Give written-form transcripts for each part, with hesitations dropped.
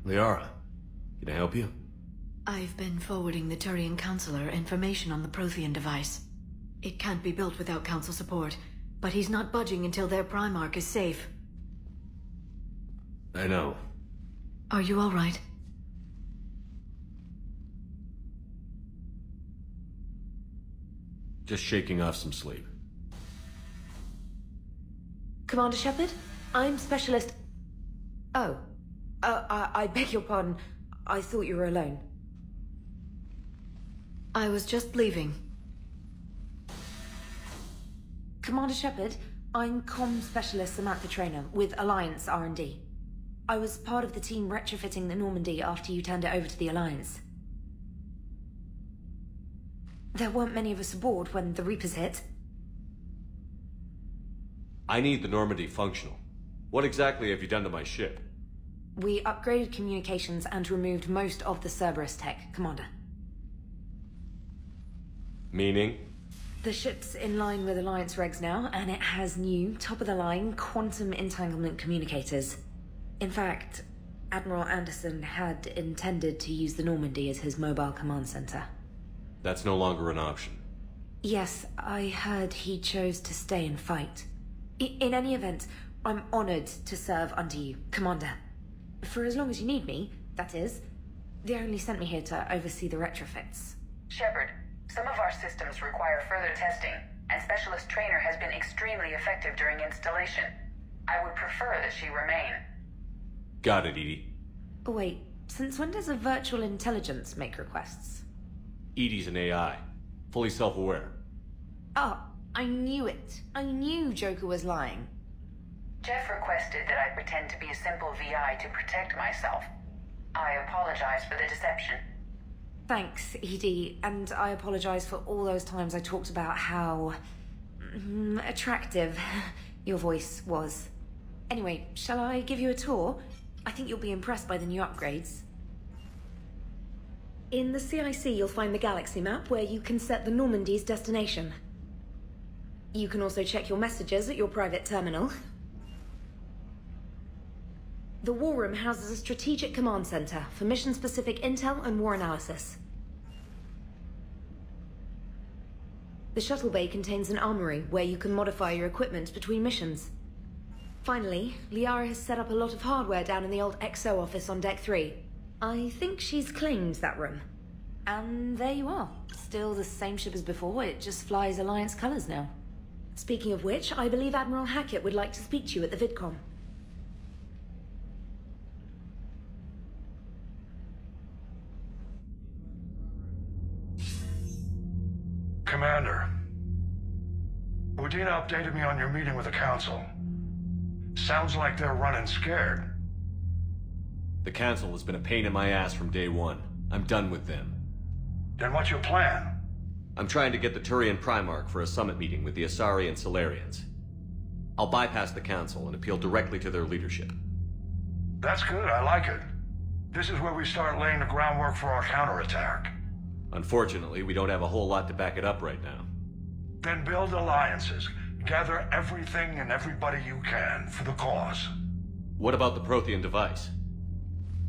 Liara, can I help you? I've been forwarding the Turian Counselor information on the Prothean device. It can't be built without Council support, but he's not budging until their Primarch is safe. I know. Are you all right? Just shaking off some sleep. Commander Shepard? I'm Specialist... Oh. I beg your pardon. I thought you were alone. I was just leaving. Commander Shepard, I'm Comm Specialist Samantha Traynor with Alliance R&D. I was part of the team retrofitting the Normandy after you turned it over to the Alliance. There weren't many of us aboard when the Reapers hit. I need the Normandy functional. What exactly have you done to my ship? We upgraded communications and removed most of the Cerberus tech, Commander. Meaning? The ship's in line with Alliance regs now, and it has new, top-of-the-line quantum entanglement communicators. In fact, Admiral Anderson had intended to use the Normandy as his mobile command center. That's no longer an option. Yes, I heard he chose to stay and fight. In any event, I'm honored to serve under you, Commander. For as long as you need me, that is. They only sent me here to oversee the retrofits. Shepard, some of our systems require further testing, and Specialist Traynor has been extremely effective during installation. I would prefer that she remain. Got it, EDI. Wait, since when does a virtual intelligence make requests? EDI's an AI. Fully self-aware. Oh, I knew it. I knew Joker was lying. Jeff requested that I pretend to be a simple VI to protect myself. I apologize for the deception. Thanks, ED, and I apologize for all those times I talked about how... attractive your voice was. Anyway, shall I give you a tour? I think you'll be impressed by the new upgrades. In the CIC, you'll find the galaxy map where you can set the Normandy's destination. You can also check your messages at your private terminal. The War Room houses a strategic command center for mission-specific intel and war analysis. The shuttle bay contains an armory where you can modify your equipment between missions. Finally, Liara has set up a lot of hardware down in the old XO office on Deck 3. I think she's claimed that room. And there you are. Still the same ship as before, it just flies Alliance colors now. Speaking of which, I believe Admiral Hackett would like to speak to you at the VidCom. Commander, Udina updated me on your meeting with the Council. Sounds like they're running scared. The Council has been a pain in my ass from day one. I'm done with them. Then what's your plan? I'm trying to get the Turian Primarch for a summit meeting with the Asari and Solarians. I'll bypass the Council and appeal directly to their leadership. That's good, I like it. This is where we start laying the groundwork for our counterattack. Unfortunately, we don't have a whole lot to back it up right now. Then build alliances. Gather everything and everybody you can for the cause. What about the Prothean device?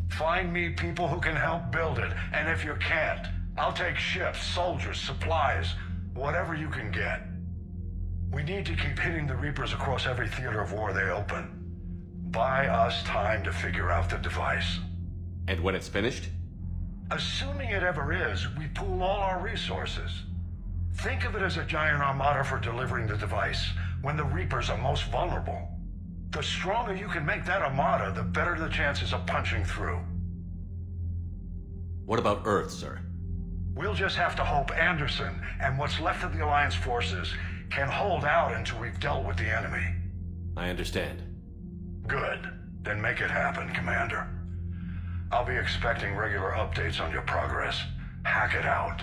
Find me people who can help build it, and if you can't, I'll take ships, soldiers, supplies, whatever you can get. We need to keep hitting the Reapers across every theater of war they open. Buy us time to figure out the device. And when it's finished? Assuming it ever is, we pool all our resources. Think of it as a giant armada for delivering the device when the Reapers are most vulnerable. The stronger you can make that armada, the better the chances of punching through. What about Earth, sir? We'll just have to hope Anderson and what's left of the Alliance forces can hold out until we've dealt with the enemy. I understand. Good. Then make it happen, Commander. I'll be expecting regular updates on your progress. Hack it out.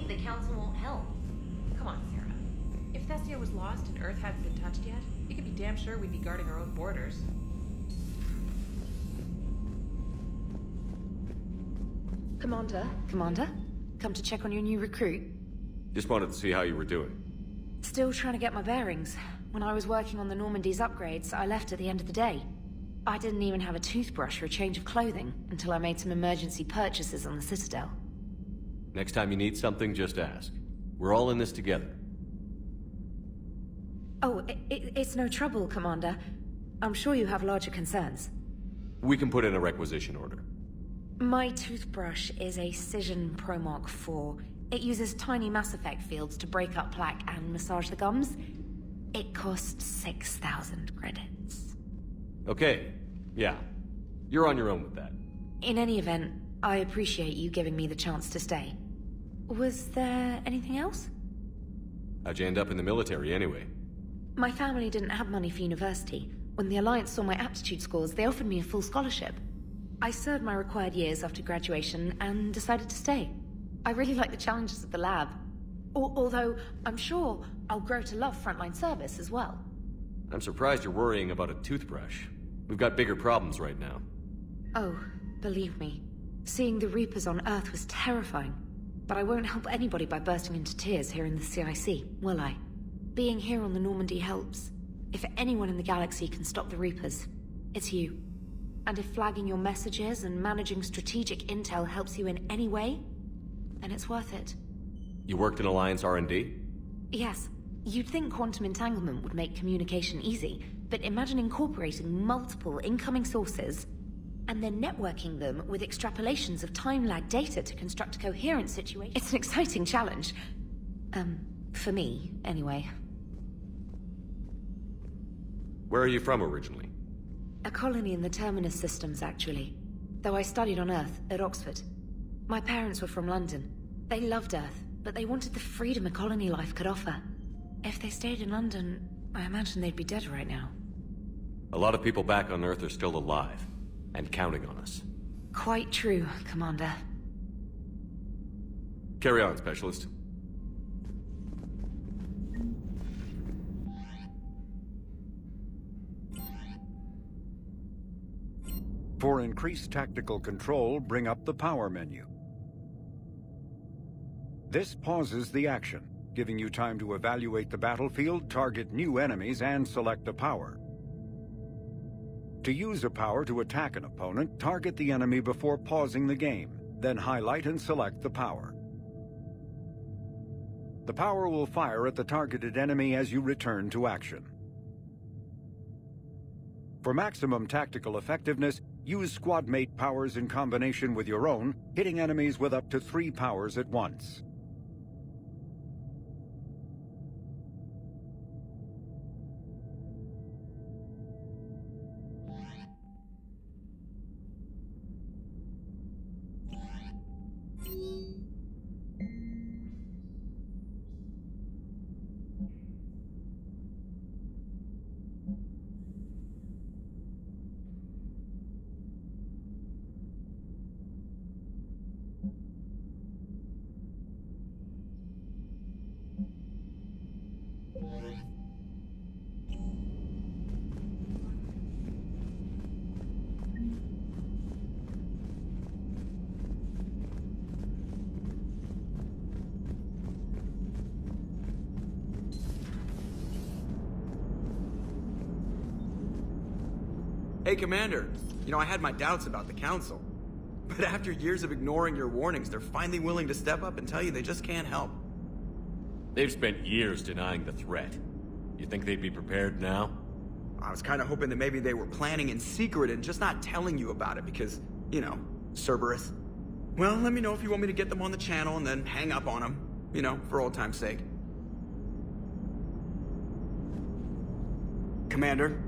The Council won't help. Come on, Sarah. If Thessia was lost and Earth hadn't been touched yet, you could be damn sure we'd be guarding our own borders. Commander? Come to check on your new recruit? Just wanted to see how you were doing. Still trying to get my bearings. When I was working on the Normandy's upgrades, I left at the end of the day. I didn't even have a toothbrush or a change of clothing until I made some emergency purchases on the Citadel. Next time you need something, just ask. We're all in this together. Oh, it's no trouble, Commander. I'm sure you have larger concerns. We can put in a requisition order. My toothbrush is a Cision Pro Mark IV. It uses tiny MassEffect fields to break up plaque and massage the gums. It costs 6,000 credits. Okay, yeah. You're on your own with that. In any event, I appreciate you giving me the chance to stay. Was there anything else? How'd you end up in the military anyway? My family didn't have money for university. When the Alliance saw my aptitude scores, they offered me a full scholarship. I served my required years after graduation and decided to stay. I really like the challenges of the lab. Although, I'm sure I'll grow to love frontline service as well. I'm surprised you're worrying about a toothbrush. We've got bigger problems right now. Oh, believe me. Seeing the Reapers on Earth was terrifying. But I won't help anybody by bursting into tears here in the CIC, will I? Being here on the Normandy helps. If anyone in the galaxy can stop the Reapers, it's you. And if flagging your messages and managing strategic intel helps you in any way, then it's worth it. You worked in Alliance R&D? Yes. You'd think quantum entanglement would make communication easy, but imagine incorporating multiple incoming sources and then networking them with extrapolations of time-lag data to construct a coherent situation. It's an exciting challenge. For me, anyway. Where are you from originally? A colony in the Terminus systems, actually. Though I studied on Earth, at Oxford. My parents were from London. They loved Earth, but they wanted the freedom a colony life could offer. If they stayed in London, I imagine they'd be dead right now. A lot of people back on Earth are still alive. And counting on us. Quite true, Commander. Carry on, Specialist. For increased tactical control, bring up the power menu. This pauses the action, giving you time to evaluate the battlefield, target new enemies, and select a power. To use a power to attack an opponent, target the enemy before pausing the game, then highlight and select the power. The power will fire at the targeted enemy as you return to action. For maximum tactical effectiveness, Use squad mate powers in combination with your own, hitting enemies with up to 3 powers at once. Hey, Commander. You know, I had my doubts about the Council. But after years of ignoring your warnings, they're finally willing to step up and tell you they just can't help. They've spent years denying the threat. You think they'd be prepared now? I was kind of hoping that maybe they were planning in secret and just not telling you about it because, you know, Cerberus. Well, let me know if you want me to get them on the channel and then hang up on them. You know, for old time's sake. Commander?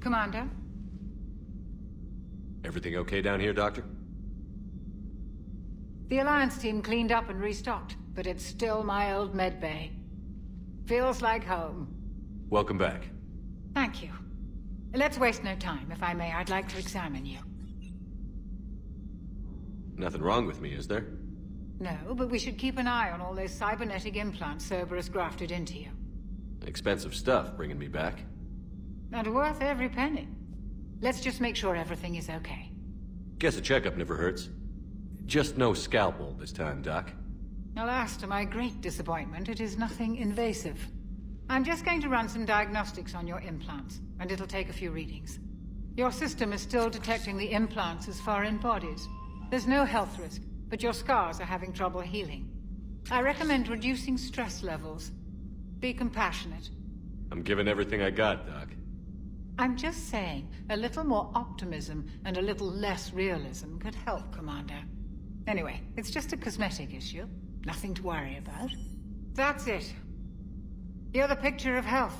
Commander? Everything okay down here, Doctor? The Alliance team cleaned up and restocked, but it's still my old medbay. Feels like home. Welcome back. Thank you. Let's waste no time. If I may, I'd like to examine you. Nothing wrong with me, is there? No, but we should keep an eye on all those cybernetic implants Cerberus grafted into you. Expensive stuff bringing me back. And worth every penny. Let's just make sure everything is okay. Guess a checkup never hurts. Just no scalpel this time, Doc. Alas, to my great disappointment, it is nothing invasive. I'm just going to run some diagnostics on your implants, and it'll take a few readings. Your system is still detecting the implants as foreign bodies. There's no health risk, but your scars are having trouble healing. I recommend reducing stress levels. Be compassionate. I'm giving everything I got, Doc. I'm just saying, a little more optimism and a little less realism could help, Commander. Anyway, it's just a cosmetic issue. Nothing to worry about. That's it. You're the picture of health.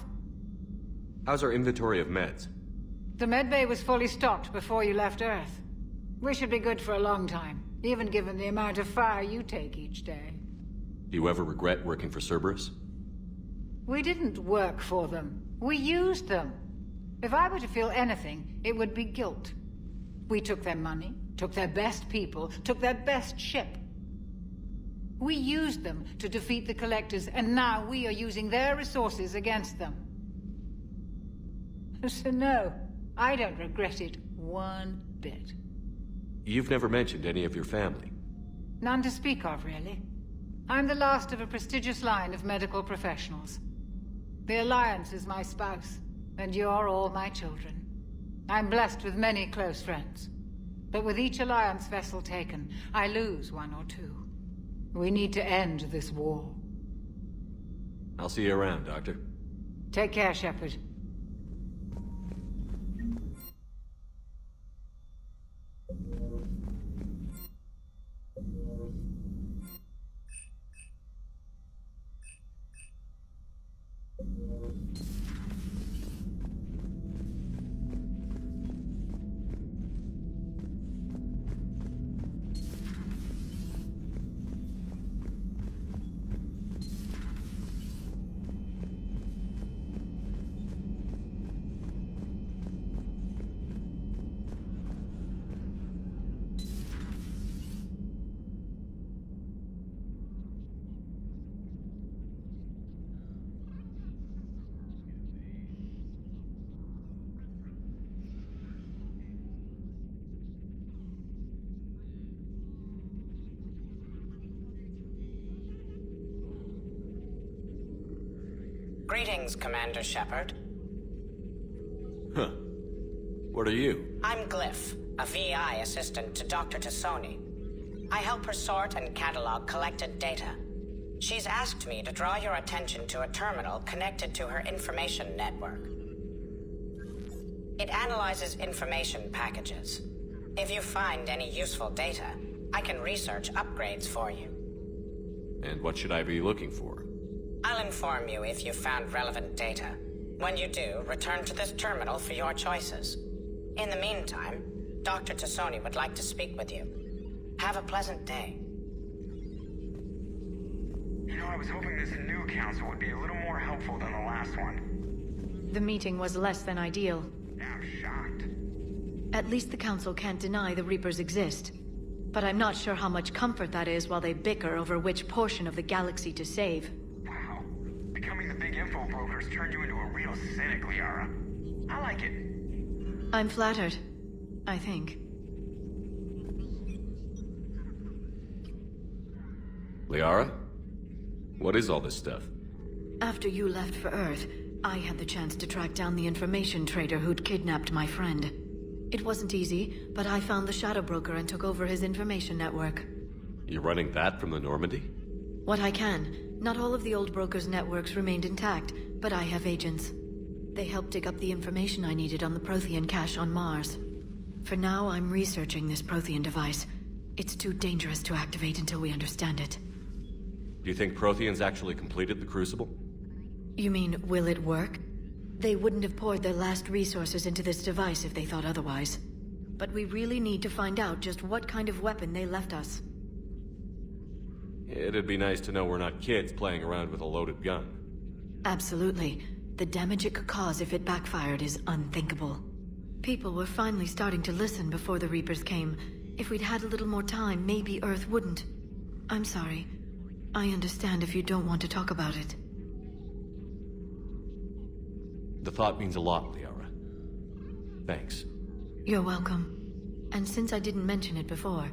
How's our inventory of meds? The medbay was fully stocked before you left Earth. We should be good for a long time, even given the amount of fire you take each day. Do you ever regret working for Cerberus? We didn't work for them. We used them. If I were to feel anything, it would be guilt. We took their money, took their best people, took their best ship. We used them to defeat the Collectors, and now we are using their resources against them. So no, I don't regret it one bit. You've never mentioned any of your family. None to speak of, really. I'm the last of a prestigious line of medical professionals. The Alliance is my spouse, and you're all my children. I'm blessed with many close friends. But with each Alliance vessel taken, I lose one or two. We need to end this war. I'll see you around, Doctor. Take care, Shepard. Greetings, Commander Shepard. Huh. What are you? I'm Glyph, a VI assistant to Dr. Tassoni. I help her sort and catalog collected data. She's asked me to draw your attention to a terminal connected to her information network. It analyzes information packages. If you find any useful data, I can research upgrades for you. And what should I be looking for? I'll inform you if you've found relevant data. When you do, return to this terminal for your choices. In the meantime, Dr. Tassoni would like to speak with you. Have a pleasant day. You know, I was hoping this new council would be a little more helpful than the last one. The meeting was less than ideal. I'm shocked. At least the Council can't deny the Reapers exist. But I'm not sure how much comfort that is while they bicker over which portion of the galaxy to save. Wow. Becoming the big info brokers turned you into a real cynic, Liara. I like it. I'm flattered. I think. Liara? What is all this stuff? After you left for Earth, I had the chance to track down the information trader who'd kidnapped my friend. It wasn't easy, but I found the Shadow Broker and took over his information network. You're running that from the Normandy? What I can. Not all of the old broker's networks remained intact, but I have agents. They helped dig up the information I needed on the Prothean cache on Mars. For now, I'm researching this Prothean device. It's too dangerous to activate until we understand it. Do you think Protheans actually completed the Crucible? You mean, will it work? They wouldn't have poured their last resources into this device if they thought otherwise. But we really need to find out just what kind of weapon they left us. It'd be nice to know we're not kids playing around with a loaded gun. Absolutely. The damage it could cause if it backfired is unthinkable. People were finally starting to listen before the Reapers came. If we'd had a little more time, maybe Earth wouldn't. I'm sorry. I understand if you don't want to talk about it. The thought means a lot, Liara. Thanks. You're welcome. And since I didn't mention it before,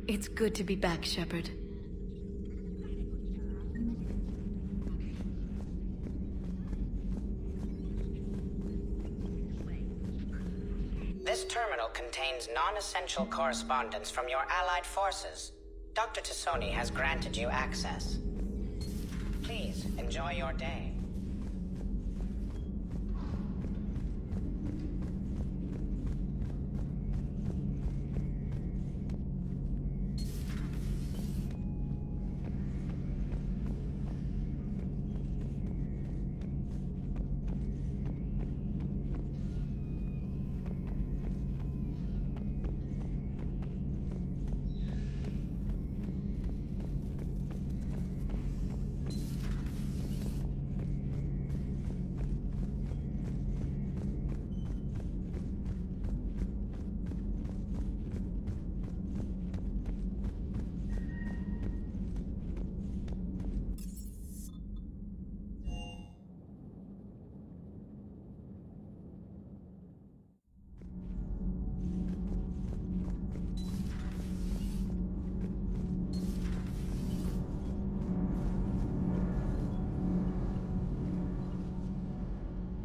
it's good to be back, Shepard. This terminal contains non-essential correspondence from your allied forces. Dr. Tassoni has granted you access. Please, enjoy your day.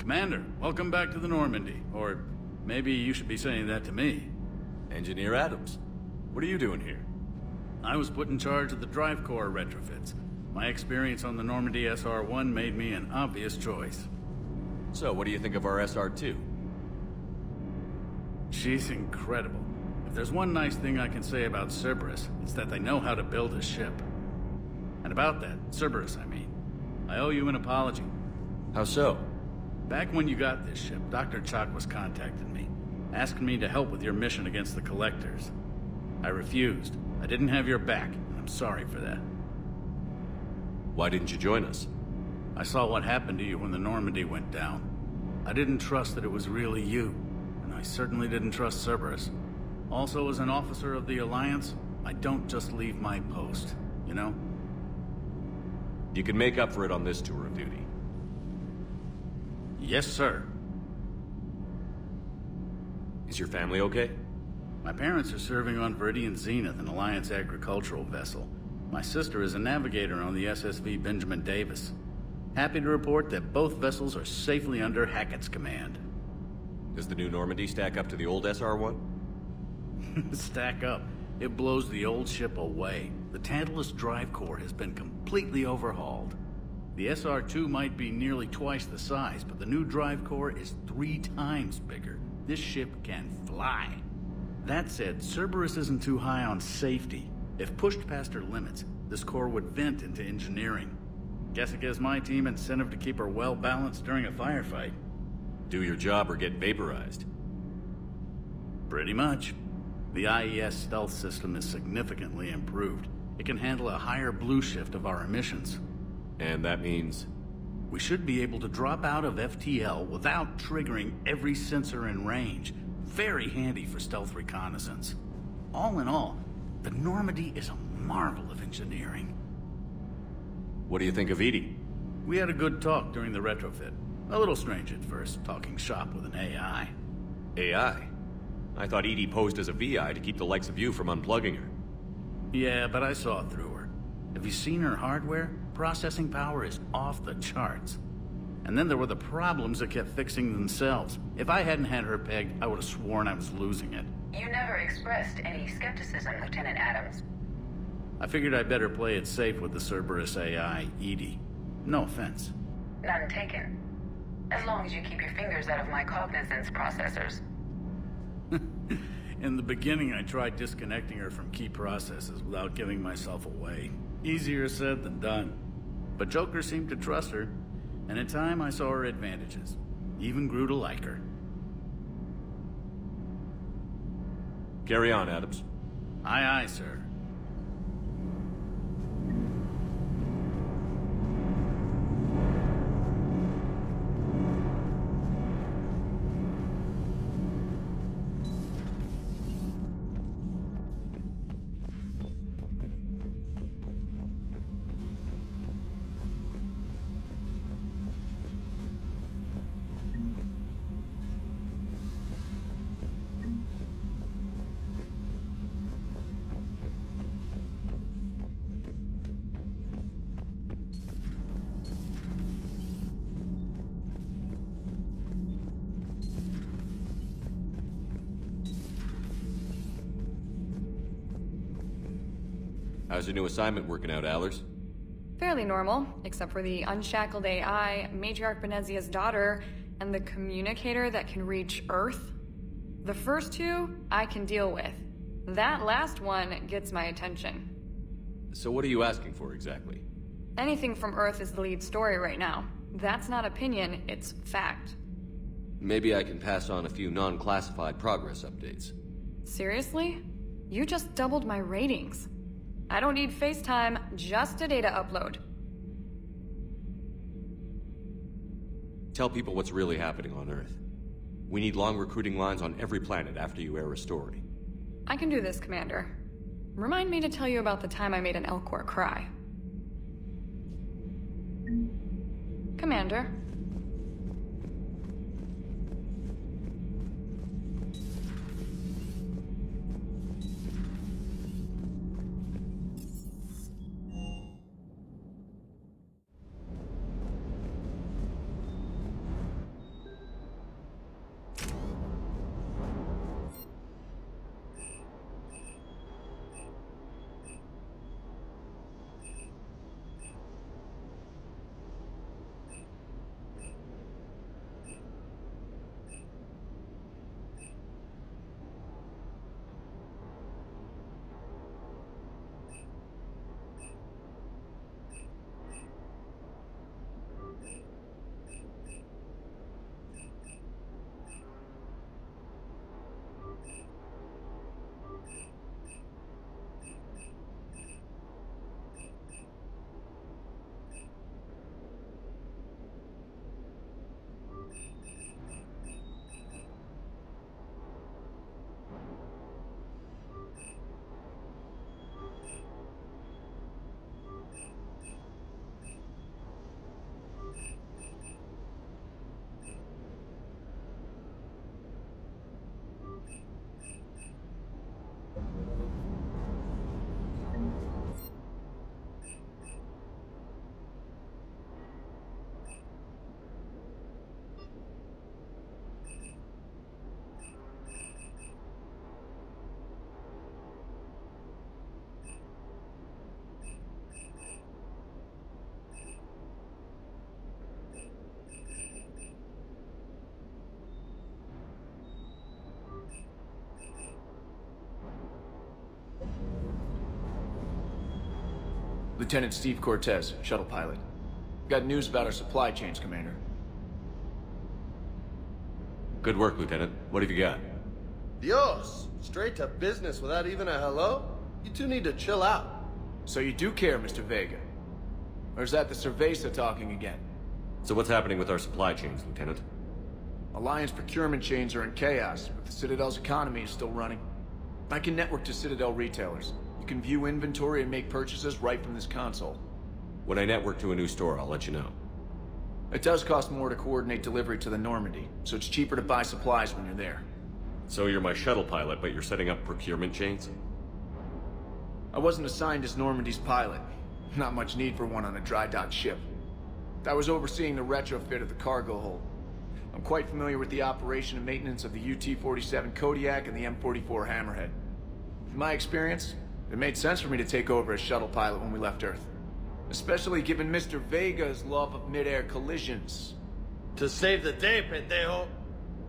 Commander, welcome back to the Normandy. Or maybe you should be saying that to me. Engineer Adams, what are you doing here? I was put in charge of the drive core retrofits. My experience on the Normandy SR-1 made me an obvious choice. So, what do you think of our SR-2? She's incredible. If there's one nice thing I can say about Cerberus, it's that they know how to build a ship. And about that, Cerberus, I mean, I owe you an apology. How so? Back when you got this ship, Dr. Chalk was contacting me, asking me to help with your mission against the Collectors. I refused. I didn't have your back, and I'm sorry for that. Why didn't you join us? I saw what happened to you when the Normandy went down. I didn't trust that it was really you, and I certainly didn't trust Cerberus. Also, as an officer of the Alliance, I don't just leave my post, you know? You can make up for it on this tour of duty. Yes, sir. Is your family okay? My parents are serving on Viridian Zenith, an Alliance agricultural vessel. My sister is a navigator on the SSV Benjamin Davis. Happy to report that both vessels are safely under Hackett's command. Does the new Normandy stack up to the old SR-1? Stack up. It blows the old ship away. The Tantalus drive core has been completely overhauled. The SR-2 might be nearly twice the size, but the new drive core is 3 times bigger. This ship can fly. That said, Cerberus isn't too high on safety. If pushed past her limits, this core would vent into engineering. Guess it gives my team incentive to keep her well balanced during a firefight. Do your job or get vaporized. Pretty much. The IES stealth system is significantly improved. It can handle a higher blue shift of our emissions. And that means? We should be able to drop out of FTL without triggering every sensor in range. Very handy for stealth reconnaissance. All in all, the Normandy is a marvel of engineering. What do you think of Edie? We had a good talk during the retrofit. A little strange at first, talking shop with an AI. AI? I thought Edie posed as a VI to keep the likes of you from unplugging her. Yeah, but I saw through her. Have you seen her hardware? Processing power is off the charts. And then there were the problems that kept fixing themselves. If I hadn't had her pegged, I would have sworn I was losing it. You never expressed any skepticism, Lieutenant Adams. I figured I'd better play it safe with the Cerberus AI, Edie. No offense. None taken. As long as you keep your fingers out of my cognizance processors. In the beginning, I tried disconnecting her from key processes without giving myself away. Easier said than done. But Joker seemed to trust her, and in time I saw her advantages. Even grew to like her. Carry on, Adams. Aye, aye, sir. How's your new assignment working out, Allers? Fairly normal, except for the unshackled AI, Matriarch Benezia's daughter, and the communicator that can reach Earth. The first two, I can deal with. That last one gets my attention. So what are you asking for exactly? Anything from Earth is the lead story right now. That's not opinion, it's fact. Maybe I can pass on a few non-classified progress updates. Seriously? You just doubled my ratings. I don't need FaceTime, just a data upload. Tell people what's really happening on Earth. We need long recruiting lines on every planet after you air a story. I can do this, Commander. Remind me to tell you about the time I made an Elcor cry. Commander. Lieutenant Steve Cortez, shuttle pilot. Got news about our supply chains, Commander. Good work, Lieutenant. What have you got? Dios! Straight to business without even a hello? You two need to chill out. So you do care, Mr. Vega? Or is that the Cerveza talking again? So what's happening with our supply chains, Lieutenant? Alliance procurement chains are in chaos, but the Citadel's economy is still running. I can network to Citadel retailers. You can view inventory and make purchases right from this console. When I network to a new store, I'll let you know. It does cost more to coordinate delivery to the Normandy, so it's cheaper to buy supplies when you're there. So you're my shuttle pilot, but you're setting up procurement chains? I wasn't assigned as Normandy's pilot. Not much need for one on a dry dock ship. I was overseeing the retrofit of the cargo hold. I'm quite familiar with the operation and maintenance of the UT-47 Kodiak and the M44 Hammerhead. In my experience, it made sense for me to take over as shuttle pilot when we left Earth. Especially given Mr. Vega's love of mid-air collisions. To save the day, pendejo!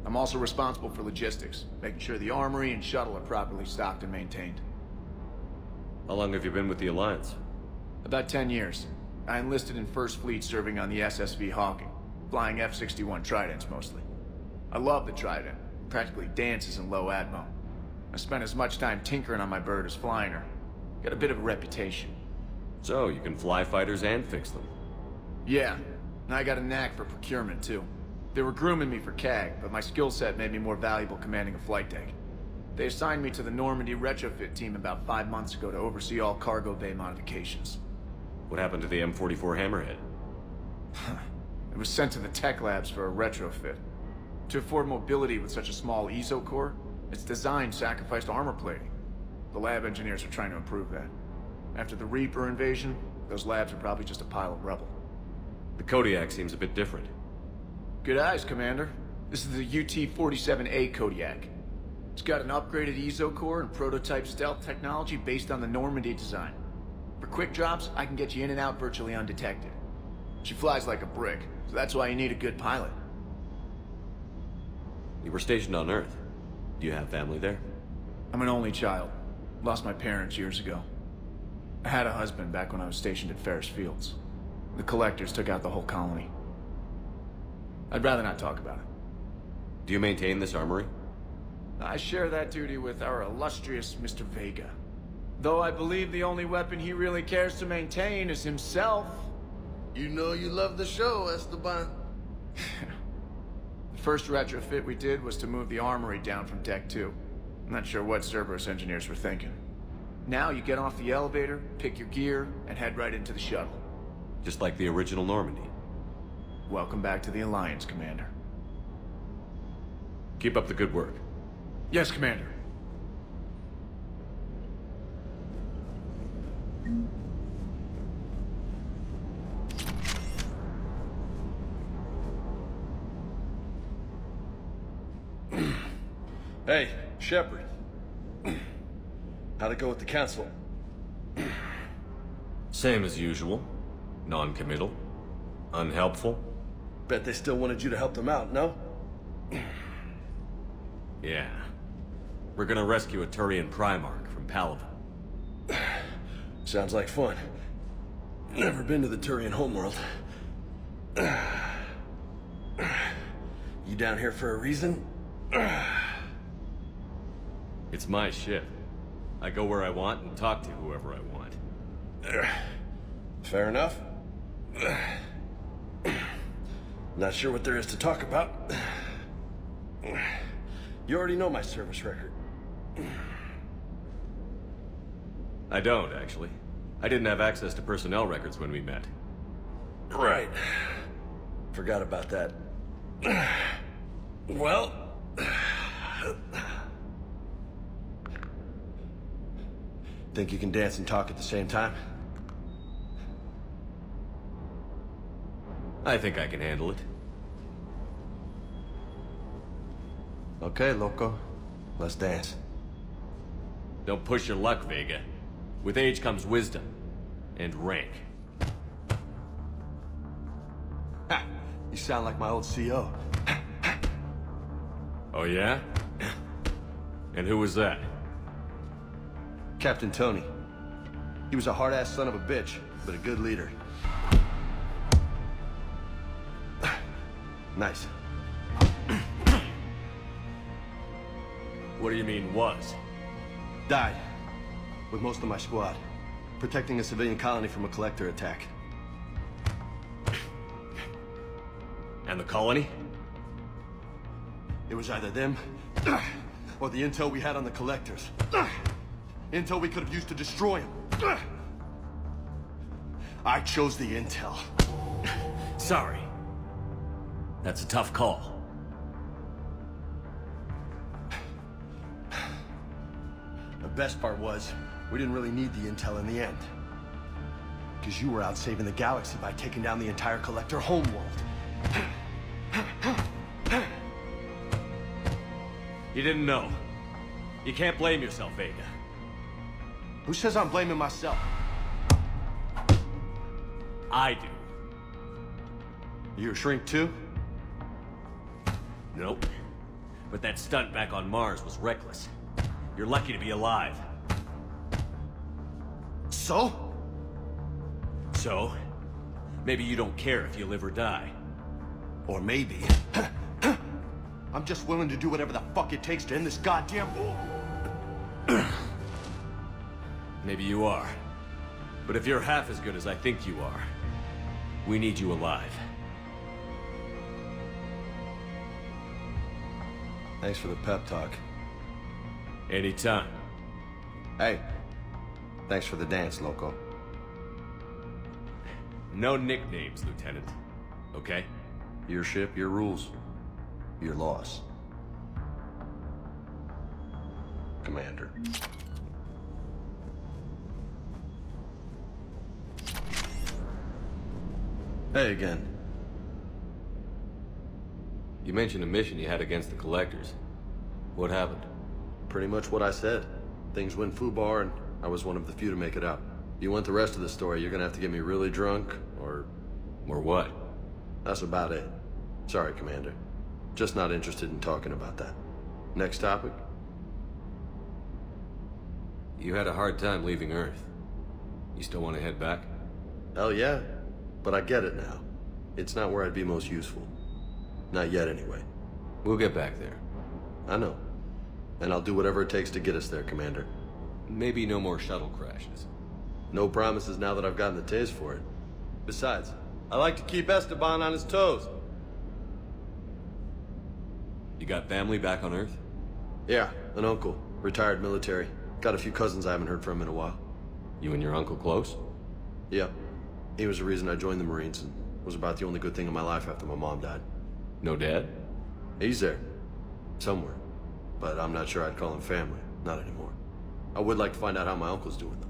I'm also responsible for logistics, making sure the armory and shuttle are properly stocked and maintained. How long have you been with the Alliance? About 10 years. I enlisted in First Fleet serving on the SSV Hawking. flying F-61 Tridents mostly. I love the Trident. Practically dances in low atmo. I spent as much time tinkering on my bird as flying her. Got a bit of a reputation. So, you can fly fighters and fix them. Yeah, and I got a knack for procurement too. They were grooming me for CAG, but my skill set made me more valuable commanding a flight deck. They assigned me to the Normandy retrofit team about 5 months ago to oversee all cargo bay modifications. What happened to the M44 Hammerhead? It was sent to the tech labs for a retrofit. To afford mobility with such a small ESO core, its design sacrificed armor plating. The lab engineers are trying to improve that. After the Reaper invasion, those labs are probably just a pile of rubble. The Kodiak seems a bit different. Good eyes, Commander. This is the UT-47A Kodiak. It's got an upgraded ESO core and prototype stealth technology based on the Normandy design. For quick drops, I can get you in and out virtually undetected. She flies like a brick, so that's why you need a good pilot. You were stationed on Earth. Do you have family there? I'm an only child. Lost my parents years ago. I had a husband back when I was stationed at Ferris Fields. The collectors took out the whole colony. I'd rather not talk about it. Do you maintain this armory? I share that duty with our illustrious Mr. Vega. Though I believe the only weapon he really cares to maintain is himself. You know you love the show, Esteban. The first retrofit we did was to move the armory down from Deck 2. I'm not sure what Cerberus engineers were thinking. Now you get off the elevator, pick your gear, and head right into the shuttle. Just like the original Normandy. Welcome back to the Alliance, Commander. Keep up the good work. Yes, Commander. Hey, Shepard. How'd it go with the council? Same as usual. Non-committal. Unhelpful. Bet they still wanted you to help them out, no? Yeah. We're gonna rescue a Turian Primarch from Palaven. Sounds like fun. Never been to the Turian homeworld. You down here for a reason? It's my ship. I go where I want and talk to whoever I want. Fair enough. Not sure what there is to talk about. You already know my service record. I don't, actually. I didn't have access to personnel records when we met. Right. Forgot about that. Well... Think you can dance and talk at the same time? I think I can handle it. Okay, loco. Let's dance. Don't push your luck, Vega. With age comes wisdom. And rank. Ha! You sound like my old CO. Oh yeah? And who was that? Captain Tony. He was a hard-ass son of a bitch, but a good leader. Nice. What do you mean, was? Died. With most of my squad. Protecting a civilian colony from a collector attack. And the colony? It was either them, or the intel we had on the collectors. Intel we could have used to destroy them. I chose the intel. Sorry. That's a tough call. The best part was, we didn't really need the intel in the end. Because you were out saving the galaxy by taking down the entire collector homeworld. You didn't know. You can't blame yourself, Vega. Who says I'm blaming myself? I do. You a shrink too? Nope. But that stunt back on Mars was reckless. You're lucky to be alive. So? So? Maybe you don't care if you live or die. Or maybe... I'm just willing to do whatever the fuck it takes to end this goddamn war. Maybe you are. But if you're half as good as I think you are, we need you alive. Thanks for the pep talk. Anytime. Hey, thanks for the dance, Loco. No nicknames, Lieutenant. Okay? Your ship, your rules. Your loss. Commander. Hey again. You mentioned a mission you had against the Collectors. What happened? Pretty much what I said. Things went foobar and I was one of the few to make it out. You want the rest of the story, you're gonna have to get me really drunk, or... Or what? That's about it. Sorry, Commander. Just not interested in talking about that. Next topic? You had a hard time leaving Earth. You still want to head back? Hell yeah. But I get it now. It's not where I'd be most useful. Not yet, anyway. We'll get back there. I know. And I'll do whatever it takes to get us there, Commander. Maybe no more shuttle crashes. No promises now that I've gotten the taste for it. Besides, I like to keep Esteban on his toes. You got family back on Earth? Yeah, an uncle. Retired military. Got a few cousins I haven't heard from in a while. You and your uncle close? Yeah. He was the reason I joined the Marines and was about the only good thing in my life after my mom died. No dad? He's there. Somewhere. But I'm not sure I'd call him family. Not anymore. I would like to find out how my uncle's doing, though.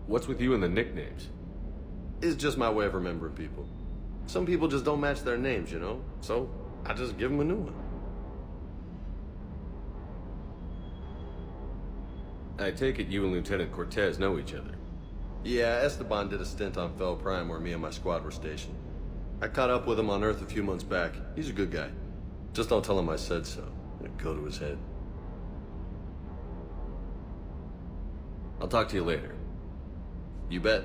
What's with you and the nicknames? It's just my way of remembering people. Some people just don't match their names, you know? So, I just give them a new one. I take it you and Lieutenant Cortez know each other. Yeah, Esteban did a stint on Fel Prime where me and my squad were stationed. I caught up with him on Earth a few months back. He's a good guy. Just don't tell him I said so. It'll go to his head. I'll talk to you later. You bet.